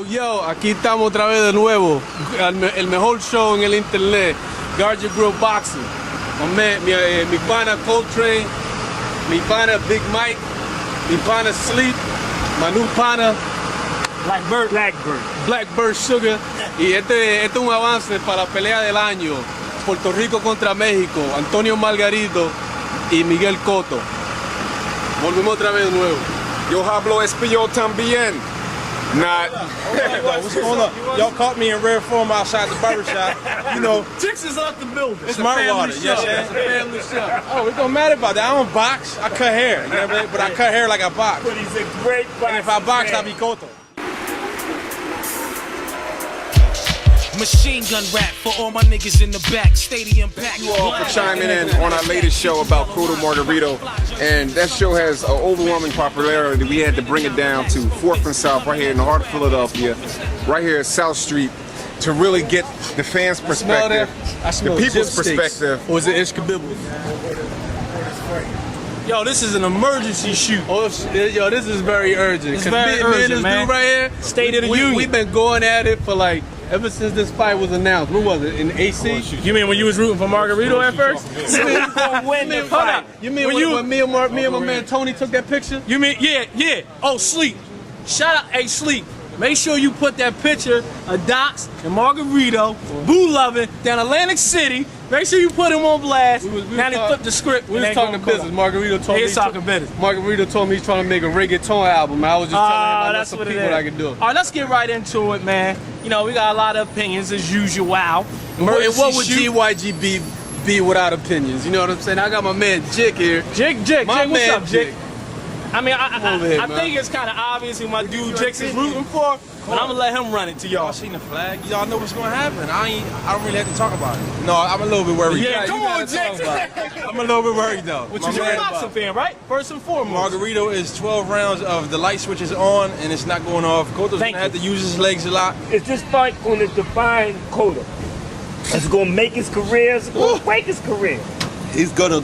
Yo, aquí estamos otra vez de nuevo. El mejor show en el internet. GYGB Boxing. Mi pana Coltrane, mi pana Big Mike, mi pana Sleep, my new pana Blackbird Sugar. Y este es un avance para la pelea del año. Puerto Rico contra México. Antonio Margarito y Miguel Cotto. Volvemos otra vez de nuevo. Yo hablo español también. Not. What's going on? Y'all caught me in rare form outside the barbershop. You know, Chicks is up the building. Smart water. Yes, It's a family show. Oh, it don't matter about that. I don't box. I cut hair. You know what I mean? But I cut hair like I box. But he's a great boxer. And if I box, I'll be Cotto. Machine gun rap for all my niggas in the back. Stadium pack. You all for chiming in on our latest show about Cotto Margarito, and that show has an overwhelming popularity. We had to bring it down to 4th and South, right here in the heart of Philadelphia, right here at South Street, to really get the fans' perspective, the people's perspective. Or is it Ishkabibble? Yo, this is an emergency shoot. Oh, yo, this is very urgent. It's very urgent, man. Dude right here, State of the Union. We've been going at it for like ever since this fight was announced. What was it, in AC? You mean when you was rooting for Margarito at first? You mean when me and my man Tony took that picture? You mean, yeah. Oh, Sleep. Shout out, hey, Sleep. Make sure you put that picture of Docs and Margarito, Boo Lovin' down Atlantic City. Make sure you put him on blast. Now they flipped the script. We was talking business. Margarito told me Margarito told me he's trying to make a reggaeton album. I was just telling him that's some people I can do. All right, let's get right into it, man. You know, we got a lot of opinions as usual. And what would GYGB be without opinions? You know what I'm saying? I got my man Jig here. Jig, what's up, Jig? I mean, I here, think it's kind of obvious who my dude Jix is rooting for, but I'm gonna let him run it to y'all. Y'all seen the flag? Y'all know what's gonna happen. I don't really have to talk about it. No, I'm a little bit worried. Yeah, come on, Jix. I'm a little bit worried though. You're a boxing fan, right? First and foremost. Margarito is 12 rounds of the light switch is on and it's not going off. Cotto's gonna have to use his legs a lot. Is this fight gonna define Cotto? Is it gonna make his career? Is it gonna break his career? He's gonna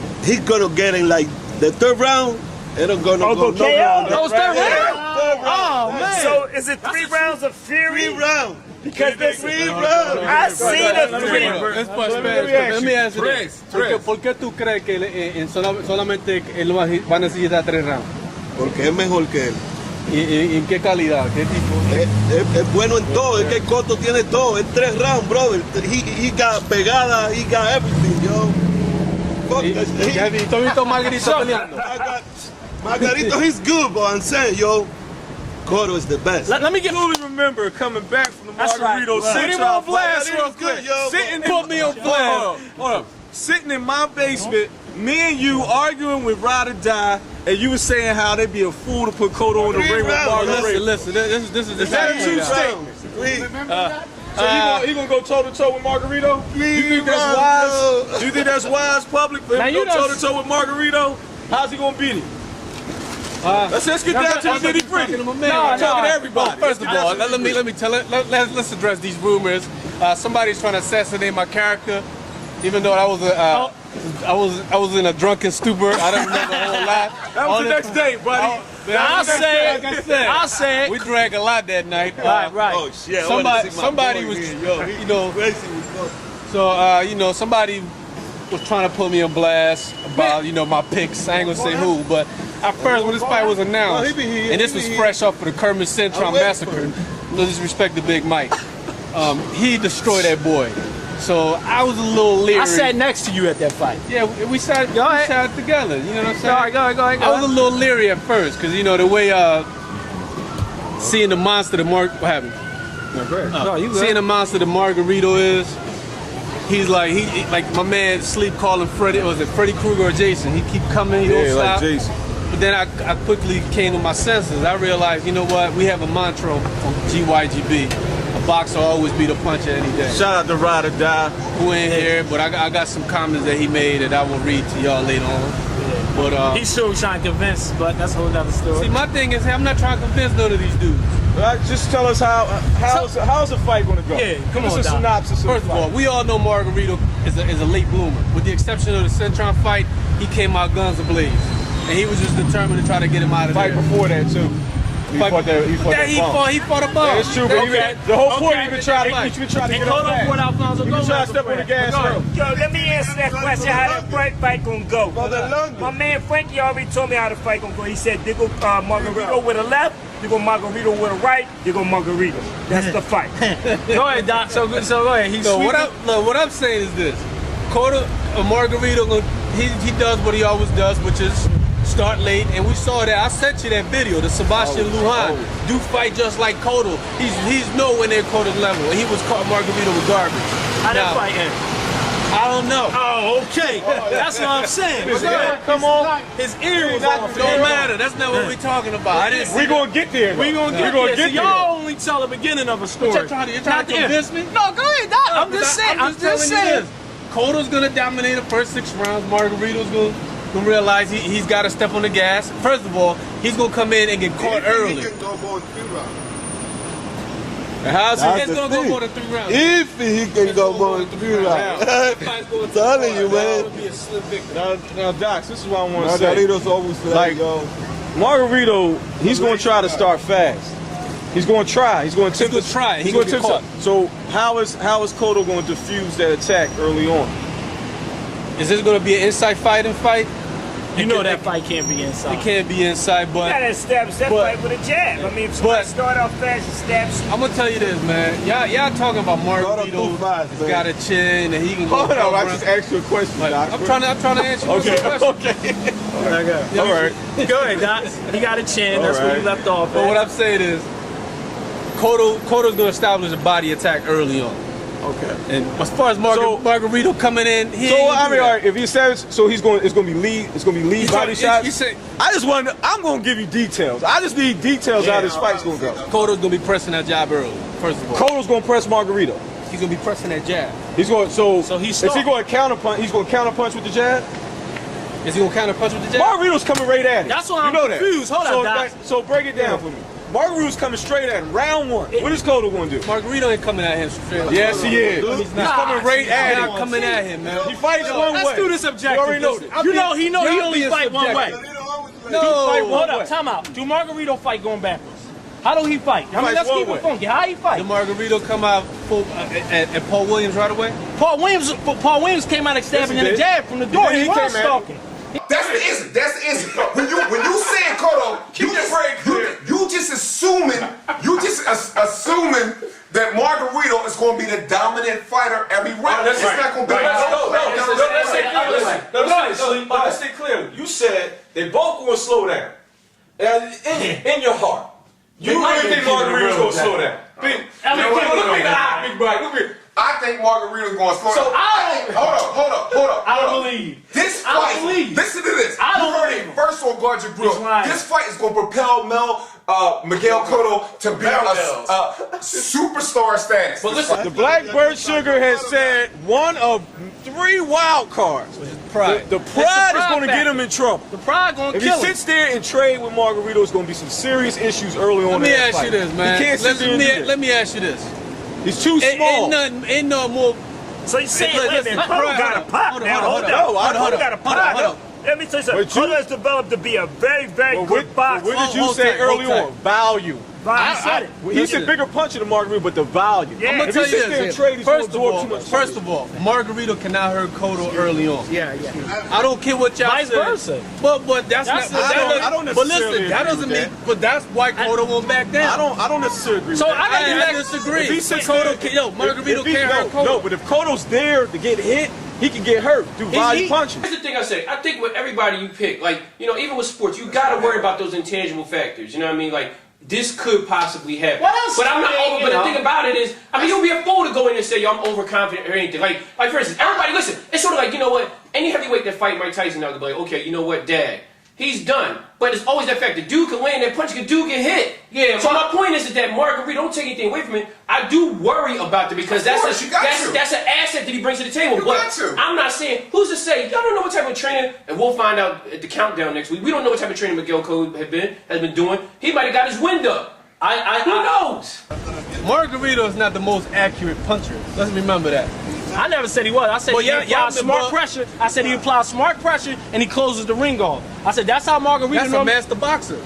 get in like the 3rd round. It'll go no KO? That was third round? Oh, man. So is it 3 rounds of fury? 3 rounds. Because there's 3 rounds. I see the 3. Let me ask you this. ¿Por qué tú crees que solamente él va a necesitar 3 rounds? Porque es mejor que él. ¿Y en qué calidad? ¿Qué tipo? Es bueno en todo. Es que Cotto tiene todo. Es 3 rounds, brother. He got pegada. He got everything, yo. ¿Tú has visto Margarito peleando? Margarito, he's good, but I'm saying, yo, Cotto is the best. Let me get. Fully remember coming back from the That's Margarito right. sit Put him on blast real good, yo. Put me on blast. Hold up. Sitting in my basement, me and you arguing with Ride or Die, and you were saying how they'd be a fool to put Cotto in the ring with Margarito. Listen, this is the That two statements. So he gonna go toe to toe with Margarito? You think that's wise? You think that's wise, public, for him to go toe to toe with Margarito? How's he gonna beat him? Let's get down to the nitty gritty. I'm talking to everybody. First of all, let me tell it. Let's address these rumors. Somebody's trying to assassinate my character, even though I was in a drunken stupor. I don't remember a whole lot. That was the next day, buddy. I'll say it. We drank a lot that night. Right. Oh shit! Somebody was, you know, so somebody was trying to put me on blast about, my picks. I ain't gonna say who, but at first when this fight was announced, and this was fresh off of the Kermit Centron massacre, no disrespect to Big Mike, he destroyed that boy. So I was a little leery. I sat next to you at that fight. Yeah, we sat together. You know what I'm saying? All right, go ahead. I was a little leery at first, because the way seeing the monster the what happened? No, go ahead. Seeing the monster the Margarito is, he's like like my man Sleep calling Freddy. Was it Freddy Krueger or Jason? He keep coming. He don't stop. Like Jason. But then I quickly came to my senses. I realized, you know what? We have a mantra on GYGB. A boxer always beat a puncher any day. Shout out to Ride or Die. Who ain't here, but I got some comments that he made that I will read to y'all later on. But he's still trying to convince, but that's a whole other story. See, my thing is, I'm not trying to convince none of these dudes. Just tell us how's the fight going to go? Yeah, come on, Give us a synopsis of First of all, we all know Margarito is a late bloomer. With the exception of the Centron fight, he came out guns ablaze. And he was just determined to try to get him out of there. Fight before that, too. He fought that He fought a bum. Yeah, it's true, but the whole point he been trying to get And Cotto fought Alfonso He been Gomez. trying to step on the gas early. Yo, let me answer that question. How that fight gonna go? My man Frankie already told me how the fight gonna go. He said they go Margarito with a left, they go Margarito with a right, they go Margarito. That's the fight. Go ahead, Doc. So go ahead. What I'm saying is this: Cotto, Margarito, he does what he always does, which is start late, and we saw that. I sent you that video, the Sebastian Lujan do fight just like Cotto. He's nowhere near Cotto's level, and he was caught Margarito with garbage. How that fight end? I don't know. Oh, okay. That's what I'm saying. Come on. His ear was off. Don't matter. That's not what we're talking about. We gonna get there. We gonna get there. Y'all only tell the beginning of a story. You're trying to convince me? No, go ahead, Doc. I'm just saying. I'm just saying. Cotto's gonna dominate the first 6 rounds. Margarito's gonna realize he's got to step on the gas. First of all, he's gonna come in and get caught early. He can go more than 3 rounds. How's he gonna go more than 3 rounds? If he can go more than 3 rounds. I'm telling you, man. Now, Doc, this is what I want to say. Margarito's always Like, Margarito, he's gonna try to start fast. He's gonna try. He's gonna attempt to try. He's gonna attempt to. So how is Cotto going to diffuse that attack early on? Is this gonna be an inside fighting fight? You know that fight can't be inside. It can't be inside, but You gotta establish that fight with a jab. I mean, if somebody start off fast and stabs. I'm gonna tell you this, man. Y'all talking about Margarito. He's got a chin and he can go. Hold on, I just asked you a question, Doc. I'm trying to answer your question. Okay. All right. Go ahead, Doc. He got a chin. That's where you left off. But what I'm saying is, Cotto's gonna establish a body attack early on. Okay. And as far as Margarito coming in, all right, if he says so, it's gonna be lead body shots. I'm gonna give you details. I just need details how this fight's gonna go. Cotto's gonna be pressing that jab early. First of all, Cotto's gonna press Margarito. he's gonna be pressing that jab. He's going so he's is he going to counter punch? He's going to counter punch with the jab. Is he gonna counter punch with the jab? Margarito's coming right at him. That's why I'm confused. Hold on, Doc. So break it down for me. Margarito's coming straight at him. Round 1. What is Cotto going to do? Margarito ain't coming at him straight. Yes, he is. He's coming right at him. Not coming at him, man. He fights one way. Let's do this objective. You already know this. He only fight one way. No, Hold up, time out. Do Margarito fight going backwards? How do he fight? I mean, let's keep it funky. How he fight? Did Margarito come out full at Paul Williams right away? Paul Williams came out stabbing in the jab from the door. He was stalking. That's the issue. That's the issue. When you saying Cotto, you just assuming that Margarito is going to be the dominant fighter every round. It's not going to be. Let's stay clear. You said they both going to slow down. In your heart, you really think Margarito's going to slow down? Look me in the eye, big bite. Look at. I think Margarito's going to slow down. Hold up. I don't believe. This fight, listen to this. I don't you heard it first on Guard Your Grill. This fight is going to propel Miguel Cotto to be a superstar status. But listen, the Blackbird Sugar has said one of 3 wild cards. Pride. The pride is going to get him in trouble. The pride going to If kill he him. sits there and trade with Margarito, it's going to be some serious issues early on. Let me ask you this, man. He can't sit there and do this. Let me ask you this. He's too small. Ain't no more. So you saying, Listen, wait a minute, Cotto got a pop now. Hold on. Got a pop. Let me tell you something. Cotto has developed to be a very, very good boxer. What did you say early on? Value. I said it. He's a bigger puncher than Margarito, but the value. Yeah. I'm gonna If tell he you sits there and this. trade, he's going to absorb too much. First of all, Margarito cannot hurt Cotto early on. Yeah. I don't care what y'all Vice say. versa. But that's not. I don't But necessarily listen, that agree doesn't with mean. But that's why Cotto won't back down. I don't necessarily agree. So with that. I disagree. If he sits Cotto there- Margarito can't hurt Cotto. No, but if Cotto's there to get hit, he can get hurt through body punches. Here's the thing I say. I think with everybody you pick, like, you know, even with sports, you gotta worry about those intangible factors. You know what I mean? Like, this could possibly happen. What else? But I'm not over. But the thing about it is, I mean, you'll be a fool to go in and say, yo, I'm overconfident or anything. Like for instance, everybody listen. It's sort of like, you know what? Any heavyweight that fight Mike Tyson now could be like, okay, you know what, Dad, he's done. But it's always that fact. The dude can land that punch, the dude get hit. Yeah. So my point is that Margarito, don't take anything away from it. I do worry about it because that's an asset that he brings to the table. But I'm not saying, who's to say, y'all don't know what type of training, and we'll find out at the countdown next week. We don't know what type of training Miguel Cotto has been doing. He might have got his wind up. Who knows? Margarito is not the most accurate puncher. Let's remember that. I never said he was. I said he applies smart but- pressure. I said he applies smart pressure and he closes the ring off. I said that's how Margarito. That's a master boxer.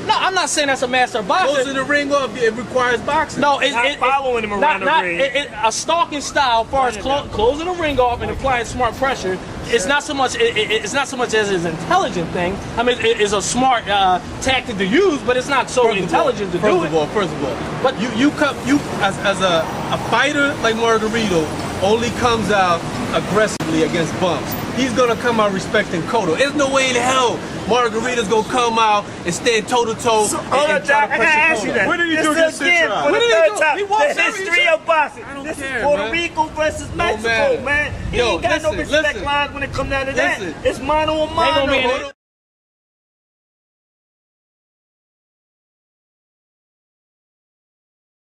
No, I'm not saying that's a master boxer. Goes in the ring off, it requires boxing. No, it's Not following him around the ring. A stalking style, as far as closing the ring off and applying smart pressure. It's not so much. It's not so much as an intelligent thing. I mean, it's a smart tactic to use, but it's not so intelligent to do it. First of all, but you as a fighter like Margarito only comes out aggressively against bumps. He's gonna come out respecting Cotto. There's no way in hell Margarito's gonna come out and stand toe to toe. Hold on, Jack. I gotta ask you that. When did he do this shit? For the third time. The history of boxing. This is Puerto Rico versus Mexico, man. He ain't got no respect lines when it comes down to that. It's mano a mano.